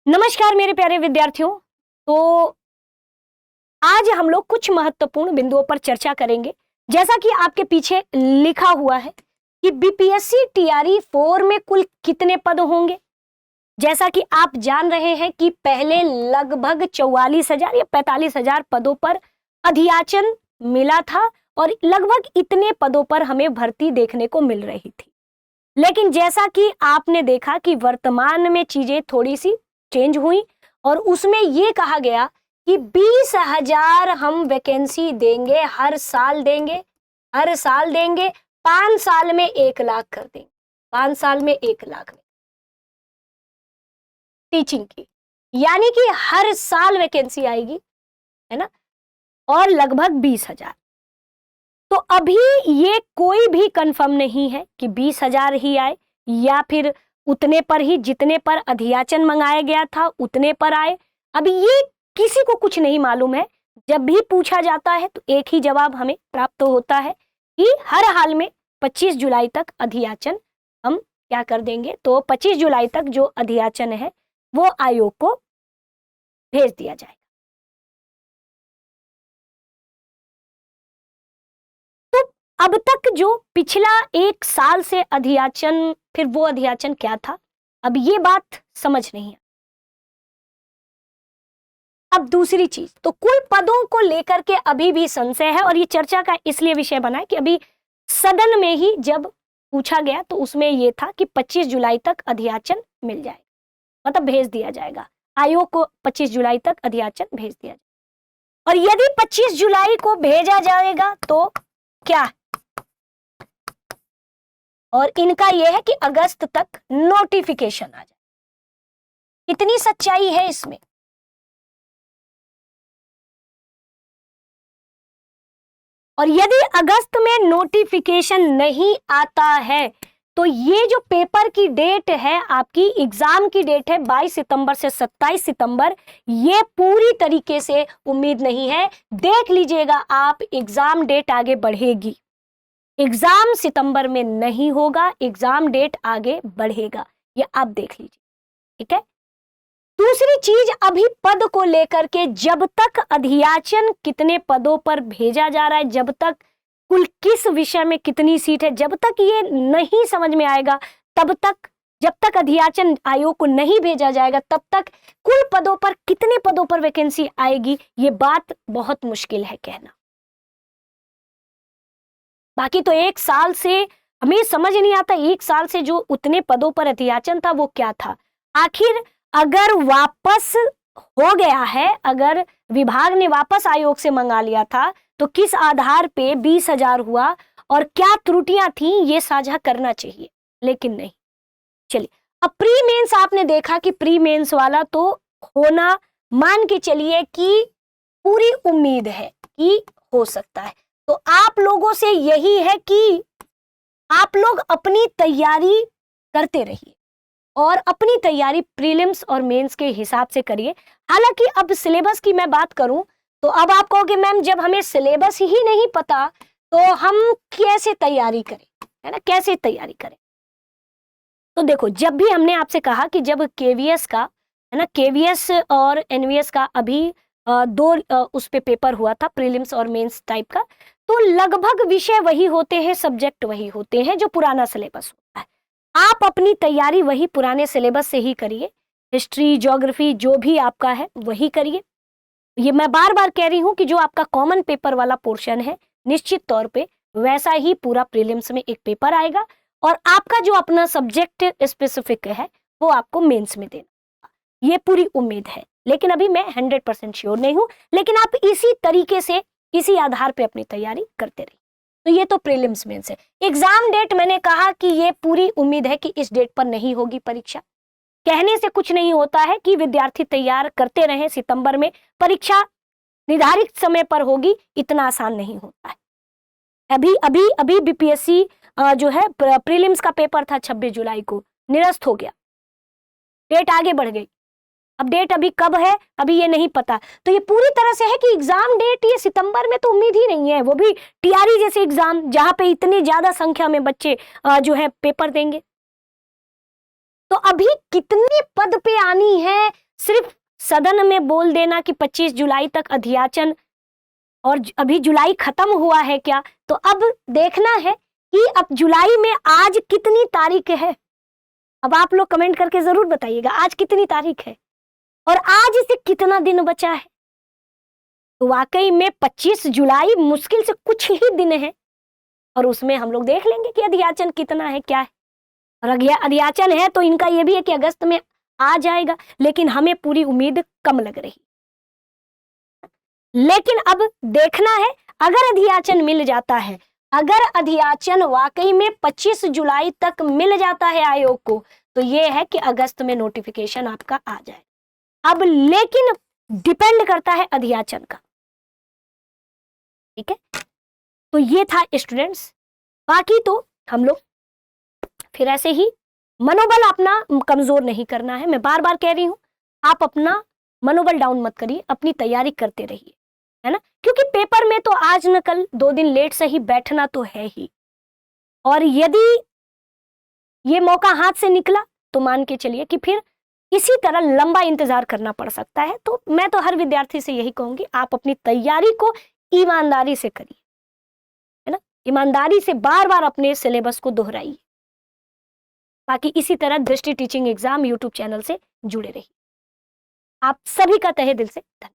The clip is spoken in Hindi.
नमस्कार मेरे प्यारे विद्यार्थियों। तो आज हम लोग कुछ महत्वपूर्ण बिंदुओं पर चर्चा करेंगे। जैसा कि आपके पीछे लिखा हुआ है कि बीपीएससी टीआरई 4 में कुल कितने पद होंगे। जैसा कि आप जान रहे हैं कि पहले लगभग 44,000 या 45,000 पदों पर अधियाचन मिला था और लगभग इतने पदों पर हमें भर्ती देखने को मिल रही थी। लेकिन जैसा कि आपने देखा कि वर्तमान में चीजें थोड़ी सी चेंज हुई और उसमें यह कहा गया कि 20,000 हम वैकेंसी देंगे, हर साल देंगे, 5 साल में 1 लाख कर देंगे, 5 साल में 1 लाख में टीचिंग की, यानी कि हर साल वैकेंसी आएगी, है ना, और लगभग 20,000। तो अभी ये कोई भी कंफर्म नहीं है कि 20,000 ही आए या फिर उतने पर ही, जितने पर अधियाचन मंगाया गया था उतने पर आए। अभी ये किसी को कुछ नहीं मालूम है। जब भी पूछा जाता है तो एक ही जवाब हमें प्राप्त होता है कि हर हाल में 25 जुलाई तक अधियाचन हम क्या कर देंगे। तो 25 जुलाई तक जो अधियाचन है वो आयोग को भेज दिया जाएगा। अब तक जो पिछला 1 साल से अधियाचन, फिर वो अधियाचन क्या था, अब ये बात समझ नहीं है। अब दूसरी चीज, तो कुल पदों को लेकर के अभी भी संशय है और ये चर्चा का इसलिए विषय बना है कि अभी सदन में ही जब पूछा गया तो उसमें यह था कि 25 जुलाई तक अधियाचन मिल जाएगा, मतलब भेज दिया जाएगा आयोग को। 25 जुलाई तक अधियाचन भेज दिया जाएगा। और यदि 25 जुलाई को भेजा जाएगा तो क्या, और इनका यह है कि अगस्त तक नोटिफिकेशन आ जाए। कितनी सच्चाई है इसमें। और यदि अगस्त में नोटिफिकेशन नहीं आता है तो ये जो पेपर की डेट है, आपकी एग्जाम की डेट है 22 सितंबर से 27 सितंबर, ये पूरी तरीके से उम्मीद नहीं है। देख लीजिएगा आप, एग्जाम डेट आगे बढ़ेगी। एग्जाम सितंबर में नहीं होगा, एग्जाम डेट आगे बढ़ेगा, ये आप देख लीजिए, ठीक है। दूसरी चीज, अभी पद को लेकर के जब तक अधियाचन कितने पदों पर भेजा जा रहा है, जब तक कुल किस विषय में कितनी सीट है, जब तक ये नहीं समझ में आएगा, तब तक, जब तक अधियाचन आयोग को नहीं भेजा जाएगा तब तक कुल पदों पर कितने पदों पर वैकेंसी आएगी, ये बात बहुत मुश्किल है कहना। बाकी तो 1 साल से हमें समझ नहीं आता, 1 साल से जो उतने पदों पर अधियाचन था वो क्या था आखिर। अगर वापस हो गया है, अगर विभाग ने वापस आयोग से मंगा लिया था तो किस आधार पे 20,000 हुआ और क्या त्रुटियां थी, ये साझा करना चाहिए, लेकिन नहीं। चलिए, अब प्री मेंस आपने देखा कि प्री मेंस वाला तो होना मान के चलिए कि पूरी उम्मीद है कि हो सकता है। तो आप लोगों से यही है कि आप लोग अपनी तैयारी करते रहिए और अपनी तैयारी प्रीलिम्स और मेंस के हिसाब से करिए। हालांकि अब सिलेबस की मैं बात करूं तो अब आप कहोगे मैम जब हमें सिलेबस ही नहीं पता तो हम कैसे तैयारी करें, है ना, कैसे तैयारी करें। तो देखो, जब भी हमने आपसे कहा कि जब केवीएस का, है ना, केवीएस और एनवीएस का अभी उस पे पेपर हुआ था, प्रीलिम्स और मेंस टाइप का, तो लगभग विषय वही होते हैं, सब्जेक्ट वही होते हैं जो पुराना सिलेबस होता है। आप अपनी तैयारी वही पुराने सिलेबस से ही करिए, हिस्ट्री, ज्योग्राफी जो भी आपका है वही करिए। ये मैं बार बार कह रही हूं कि जो आपका कॉमन पेपर वाला पोर्शन है निश्चित तौर पे वैसा ही पूरा प्रीलिम्स में एक पेपर आएगा और आपका जो अपना सब्जेक्ट स्पेसिफिक है वो आपको मेंस में देना, ये पूरी उम्मीद है। लेकिन अभी मैं 100% श्योर नहीं हूं, लेकिन आप इसी तरीके से, इसी आधार पे अपनी तैयारी करते रहिए। तो ये तो प्रीलिम्स मेंस है। एग्जाम डेट मैंने कहा कि ये पूरी उम्मीद है कि इस डेट पर नहीं होगी परीक्षा। कहने से कुछ नहीं होता है कि विद्यार्थी तैयार करते रहें, सितंबर में परीक्षा निर्धारित समय पर होगी, इतना आसान नहीं होता है। अभी अभी अभी बीपीएससी जो है प्रीलिम्स का पेपर था 26 जुलाई को, निरस्त हो गया, डेट आगे बढ़ गई। अब डेट अभी कब है अभी ये नहीं पता। तो ये पूरी तरह से है कि एग्जाम डेट ये सितंबर में तो उम्मीद ही नहीं है, वो भी टीआरई जैसे एग्जाम जहां पे इतनी ज्यादा संख्या में बच्चे जो है पेपर देंगे। तो अभी कितने पद पे आनी है सदन में बोल देना कि 25 जुलाई तक अध्याचन, और अभी जुलाई खत्म हुआ है क्या, तो अब देखना है कि अब जुलाई में आज कितनी तारीख है। अब आप लोग कमेंट करके जरूर बताइएगा आज कितनी तारीख है और आज से कितना दिन बचा है। तो वाकई में 25 जुलाई मुश्किल से कुछ ही दिन है और उसमें हम लोग देख लेंगे कि अध्याचन कितना है, क्या है। और अध्याचन है तो इनका यह भी है कि अगस्त में आ जाएगा, लेकिन हमें पूरी उम्मीद कम लग रही। लेकिन अब देखना है अगर अध्याचन मिल जाता है, अगर अध्याचन वाकई में 25 जुलाई तक मिल जाता है आयोग को, तो यह है कि अगस्त में नोटिफिकेशन आपका आ जाए। अब लेकिन डिपेंड करता है अध्याचन का, ठीक है। तो ये था स्टूडेंट्स, बाकी तो हम लोग फिर ऐसे ही मनोबल अपना कमजोर नहीं करना है। मैं बार बार कह रही हूं, आप अपना मनोबल डाउन मत करिए, अपनी तैयारी करते रहिए, है ना, क्योंकि पेपर में तो आज न कल 2 दिन लेट से ही बैठना तो है ही। और यदि ये मौका हाथ से निकला तो मान के चलिए कि फिर इसी तरह लंबा इंतजार करना पड़ सकता है। तो मैं तो हर विद्यार्थी से यही कहूंगी, आप अपनी तैयारी को ईमानदारी से करिए, है ना, ईमानदारी से बार बार अपने सिलेबस को दोहराइए। बाकी इसी तरह दृष्टि टीचिंग एग्जाम यूट्यूब चैनल से जुड़े रहिए। आप सभी का तहे दिल से धन्यवाद।